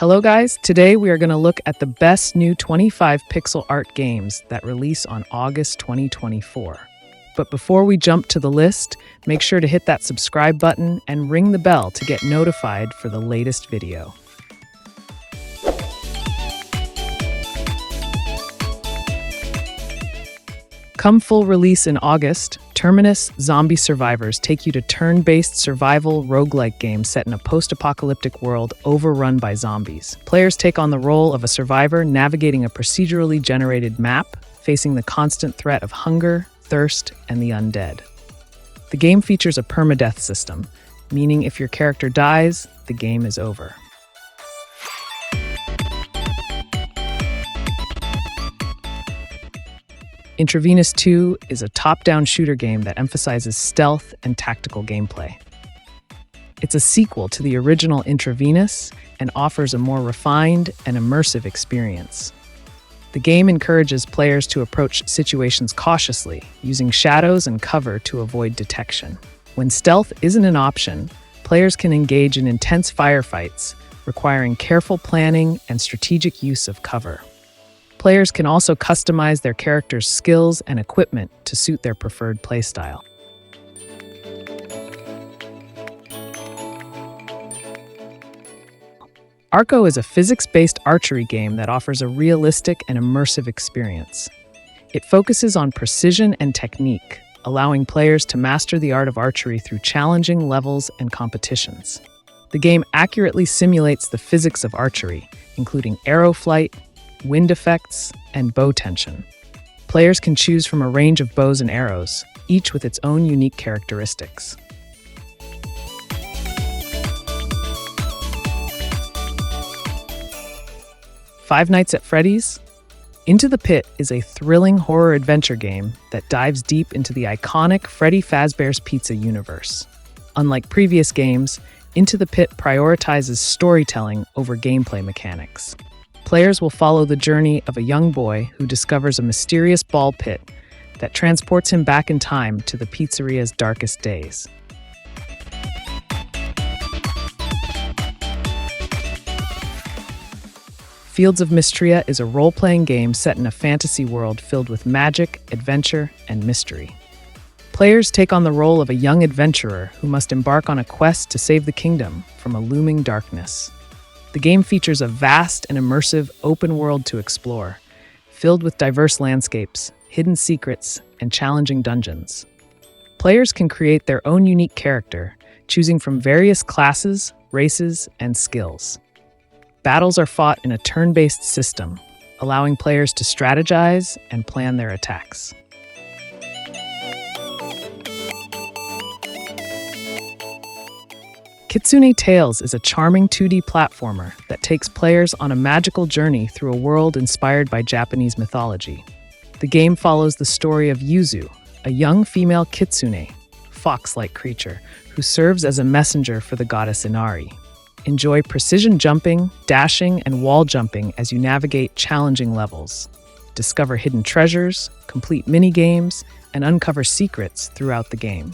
Hello guys, today we are going to look at the best new 25 pixel art games that release on August 2024. But before we jump to the list, make sure to hit that subscribe button and ring the bell to get notified for the latest video. Come full release in August, Terminus Zombie Survivors take you to turn-based survival roguelike game set in a post-apocalyptic world overrun by zombies. Players take on the role of a survivor navigating a procedurally generated map, facing the constant threat of hunger, thirst, and the undead. The game features a permadeath system, meaning if your character dies, the game is over. Intravenous 2 is a top-down shooter game that emphasizes stealth and tactical gameplay. It's a sequel to the original Intravenous and offers a more refined and immersive experience. The game encourages players to approach situations cautiously, using shadows and cover to avoid detection. When stealth isn't an option, players can engage in intense firefights, requiring careful planning and strategic use of cover. Players can also customize their character's skills and equipment to suit their preferred playstyle. Arco is a physics-based archery game that offers a realistic and immersive experience. It focuses on precision and technique, allowing players to master the art of archery through challenging levels and competitions. The game accurately simulates the physics of archery, including arrow flight, wind effects, and bow tension. Players can choose from a range of bows and arrows, each with its own unique characteristics. Five Nights at Freddy's? Into the Pit is a thrilling horror adventure game that dives deep into the iconic Freddy Fazbear's Pizza universe. Unlike previous games, Into the Pit prioritizes storytelling over gameplay mechanics. Players will follow the journey of a young boy who discovers a mysterious ball pit that transports him back in time to the pizzeria's darkest days. Fields of Mistria is a role-playing game set in a fantasy world filled with magic, adventure, and mystery. Players take on the role of a young adventurer who must embark on a quest to save the kingdom from a looming darkness. The game features a vast and immersive open world to explore, filled with diverse landscapes, hidden secrets, and challenging dungeons. Players can create their own unique character, choosing from various classes, races, and skills. Battles are fought in a turn-based system, allowing players to strategize and plan their attacks. Kitsune Tails is a charming 2D platformer that takes players on a magical journey through a world inspired by Japanese mythology. The game follows the story of Yuzu, a young female kitsune, fox-like creature, who serves as a messenger for the goddess Inari. Enjoy precision jumping, dashing, and wall jumping as you navigate challenging levels. Discover hidden treasures, complete mini-games, and uncover secrets throughout the game.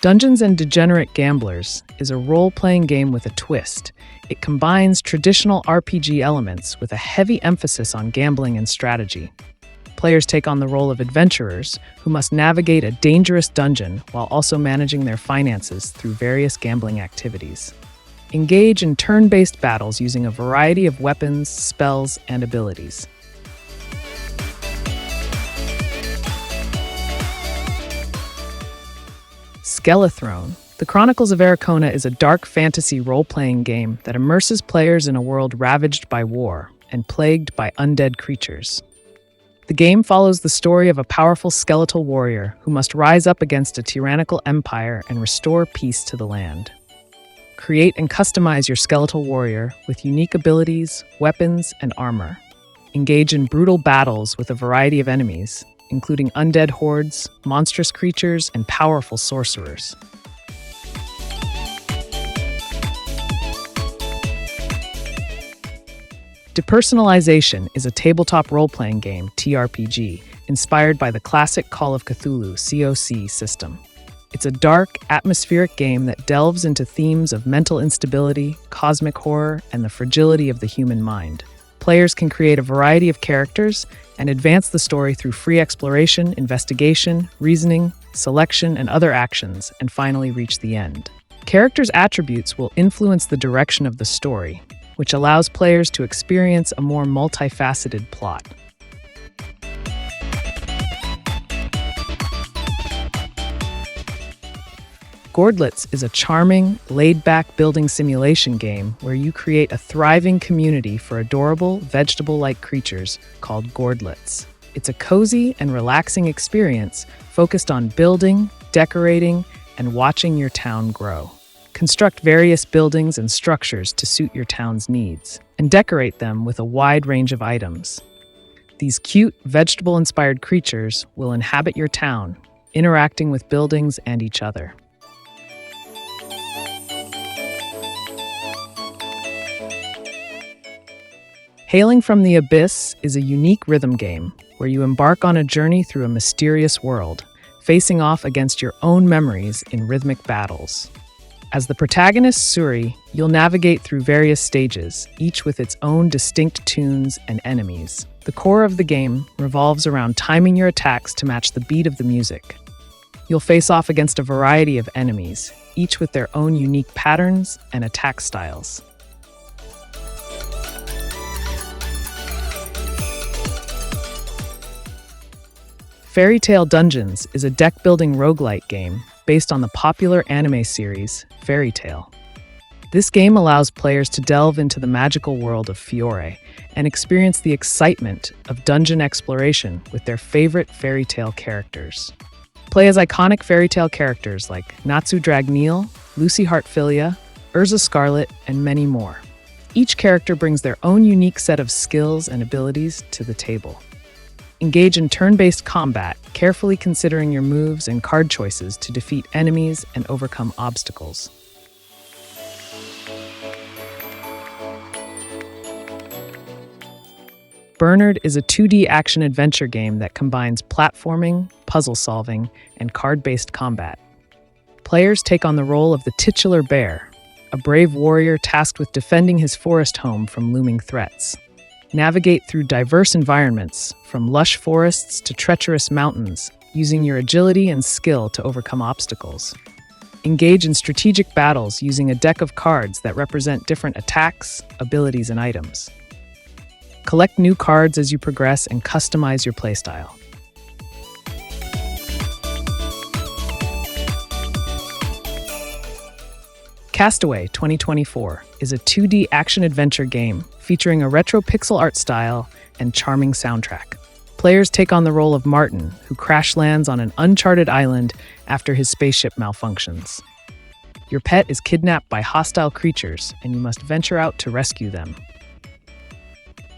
Dungeons & Degenerate Gamblers is a role-playing game with a twist. It combines traditional RPG elements with a heavy emphasis on gambling and strategy. Players take on the role of adventurers who must navigate a dangerous dungeon while also managing their finances through various gambling activities. Engage in turn-based battles using a variety of weapons, spells, and abilities. Skelethrone. The Chronicles of Ericona is a dark fantasy role-playing game that immerses players in a world ravaged by war and plagued by undead creatures. The game follows the story of a powerful skeletal warrior who must rise up against a tyrannical empire and restore peace to the land. Create and customize your skeletal warrior with unique abilities, weapons, and armor. Engage in brutal battles with a variety of enemies, including undead hordes, monstrous creatures, and powerful sorcerers. Depersonalization is a tabletop role-playing game, TRPG, inspired by the classic Call of Cthulhu (COC) system. It's a dark, atmospheric game that delves into themes of mental instability, cosmic horror, and the fragility of the human mind. Players can create a variety of characters and advance the story through free exploration, investigation, reasoning, selection, and other actions, and finally reach the end. Characters' attributes will influence the direction of the story, which allows players to experience a more multifaceted plot. Gourdlets is a charming, laid-back building simulation game where you create a thriving community for adorable, vegetable-like creatures called Gourdlets. It's a cozy and relaxing experience focused on building, decorating, and watching your town grow. Construct various buildings and structures to suit your town's needs, and decorate them with a wide range of items. These cute, vegetable-inspired creatures will inhabit your town, interacting with buildings and each other. Hailing from the Abyss is a unique rhythm game where you embark on a journey through a mysterious world, facing off against your own memories in rhythmic battles. As the protagonist Suri, you'll navigate through various stages, each with its own distinct tunes and enemies. The core of the game revolves around timing your attacks to match the beat of the music. You'll face off against a variety of enemies, each with their own unique patterns and attack styles. Fairy Tail Dungeons is a deck-building roguelite game based on the popular anime series Fairy Tail. This game allows players to delve into the magical world of Fiore and experience the excitement of dungeon exploration with their favorite fairy tale characters. Play as iconic fairy tale characters like Natsu Dragneel, Lucy Heartfilia, Urza Scarlet, and many more. Each character brings their own unique set of skills and abilities to the table. Engage in turn-based combat, carefully considering your moves and card choices to defeat enemies and overcome obstacles. Bearnard is a 2D action-adventure game that combines platforming, puzzle-solving, and card-based combat. Players take on the role of the titular bear, a brave warrior tasked with defending his forest home from looming threats. Navigate through diverse environments, from lush forests to treacherous mountains, using your agility and skill to overcome obstacles. Engage in strategic battles using a deck of cards that represent different attacks, abilities, and items. Collect new cards as you progress and customize your playstyle. Castaway 2024 is a 2D action-adventure game featuring a retro pixel art style and charming soundtrack. Players take on the role of Martin, who crash lands on an uncharted island after his spaceship malfunctions. Your pet is kidnapped by hostile creatures, and you must venture out to rescue them.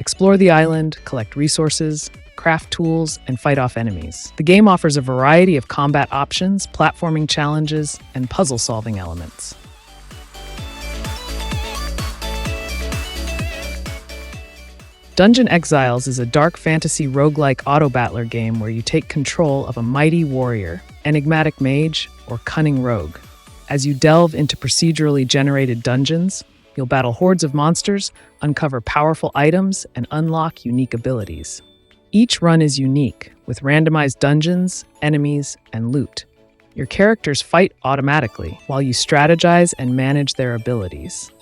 Explore the island, collect resources, craft tools, and fight off enemies. The game offers a variety of combat options, platforming challenges, and puzzle-solving elements. Dungeon Exiles is a dark fantasy roguelike auto-battler game where you take control of a mighty warrior, enigmatic mage, or cunning rogue. As you delve into procedurally generated dungeons, you'll battle hordes of monsters, uncover powerful items, and unlock unique abilities. Each run is unique, with randomized dungeons, enemies, and loot. Your characters fight automatically, while you strategize and manage their abilities.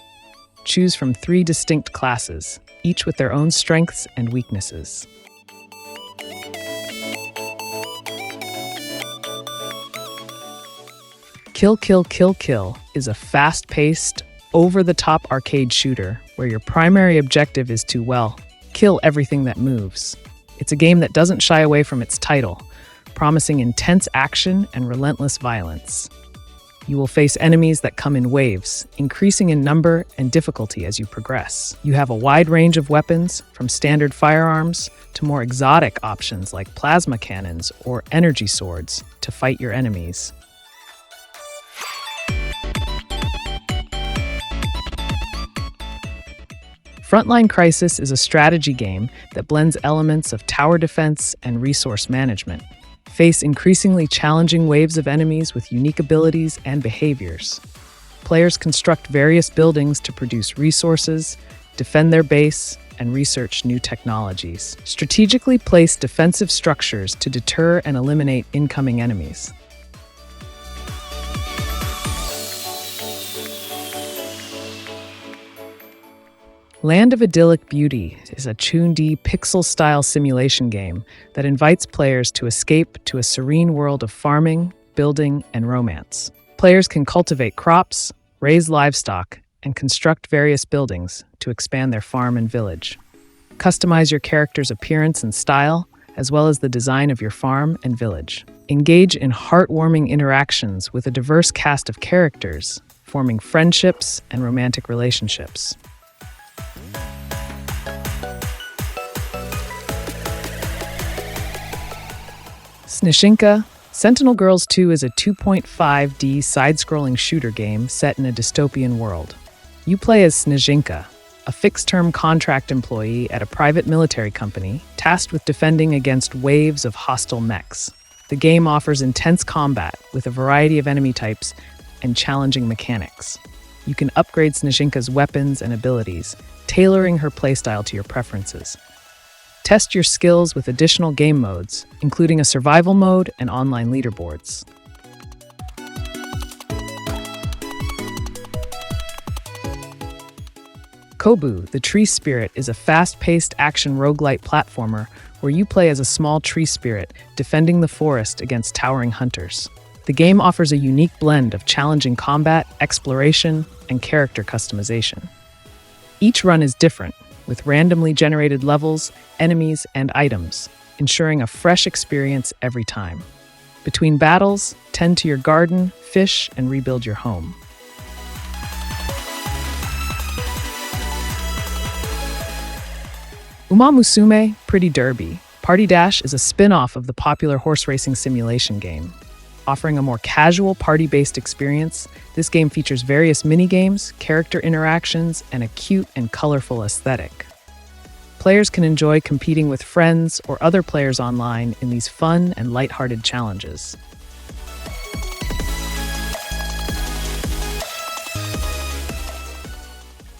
Choose from 3 distinct classes, each with their own strengths and weaknesses. Kill Kill Kill Kill is a fast-paced, over-the-top arcade shooter where your primary objective is to, well, kill everything that moves. It's a game that doesn't shy away from its title, promising intense action and relentless violence. You will face enemies that come in waves, increasing in number and difficulty as you progress. You have a wide range of weapons, from standard firearms to more exotic options like plasma cannons or energy swords to fight your enemies. Frontline Crisis is a strategy game that blends elements of tower defense and resource management. face increasingly challenging waves of enemies with unique abilities and behaviors. Players construct various buildings to produce resources, defend their base, and research new technologies. Strategically place defensive structures to deter and eliminate incoming enemies. Land of Idyllic Beauty is a 2D pixel-style simulation game that invites players to escape to a serene world of farming, building, and romance. Players can cultivate crops, raise livestock, and construct various buildings to expand their farm and village. Customize your character's appearance and style, as well as the design of your farm and village. Engage in heartwarming interactions with a diverse cast of characters, forming friendships and romantic relationships. Snezhinka, Sentinel Girls 2 is a 2.5D side-scrolling shooter game set in a dystopian world. You play as Snezhinka, a fixed-term contract employee at a private military company tasked with defending against waves of hostile mechs. The game offers intense combat with a variety of enemy types and challenging mechanics. You can upgrade Snezhinka's weapons and abilities, tailoring her playstyle to your preferences. Test your skills with additional game modes, including a survival mode and online leaderboards. Koboo, the Tree Spirit, is a fast-paced action roguelite platformer where you play as a small tree spirit defending the forest against towering hunters. The game offers a unique blend of challenging combat, exploration, and character customization. Each run is different, with randomly generated levels, enemies, and items, ensuring a fresh experience every time. Between battles, tend to your garden, fish, and rebuild your home. Umamusume Pretty Derby Party Dash is a spin-off of the popular horse racing simulation game. Offering a more casual, party-based experience, this game features various mini-games, character interactions, and a cute and colorful aesthetic. Players can enjoy competing with friends or other players online in these fun and lighthearted challenges.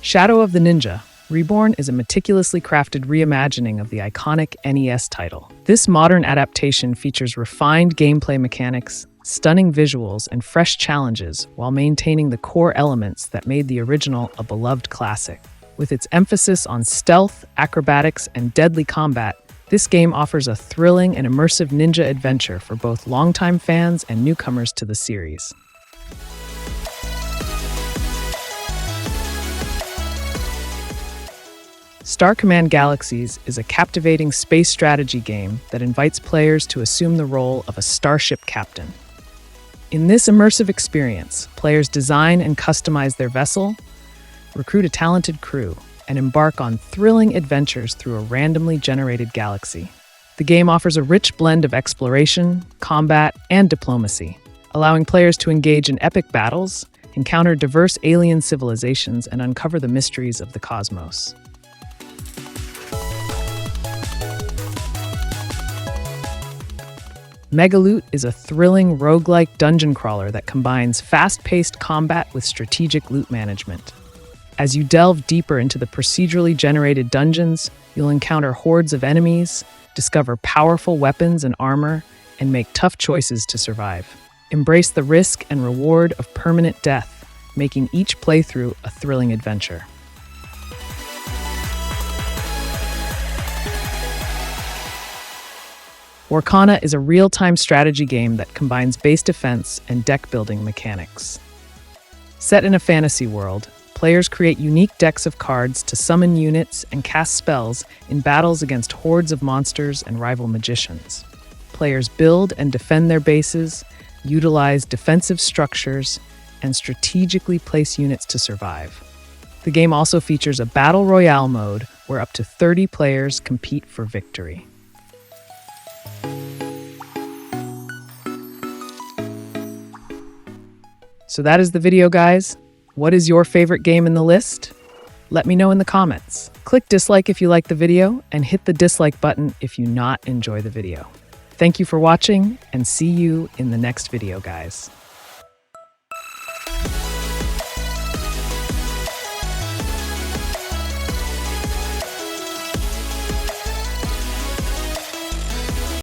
Shadow of the Ninja Reborn is a meticulously crafted reimagining of the iconic NES title. This modern adaptation features refined gameplay mechanics, stunning visuals, and fresh challenges while maintaining the core elements that made the original a beloved classic. With its emphasis on stealth, acrobatics, and deadly combat, this game offers a thrilling and immersive ninja adventure for both longtime fans and newcomers to the series. Star Command Galaxies is a captivating space strategy game that invites players to assume the role of a starship captain. In this immersive experience, players design and customize their vessel, recruit a talented crew, and embark on thrilling adventures through a randomly generated galaxy. The game offers a rich blend of exploration, combat, and diplomacy, allowing players to engage in epic battles, encounter diverse alien civilizations, and uncover the mysteries of the cosmos. Megaloot is a thrilling roguelike dungeon crawler that combines fast-paced combat with strategic loot management. As you delve deeper into the procedurally generated dungeons, you'll encounter hordes of enemies, discover powerful weapons and armor, and make tough choices to survive. Embrace the risk and reward of permanent death, making each playthrough a thrilling adventure. Warcana is a real-time strategy game that combines base defense and deck-building mechanics. Set in a fantasy world, players create unique decks of cards to summon units and cast spells in battles against hordes of monsters and rival magicians. Players build and defend their bases, utilize defensive structures, and strategically place units to survive. The game also features a Battle Royale mode where up to 30 players compete for victory. So that is the video, guys. What is your favorite game in the list? Let me know in the comments. Click dislike if you like the video, and hit the dislike button if you not enjoy the video. Thank you for watching, and see you in the next video, guys.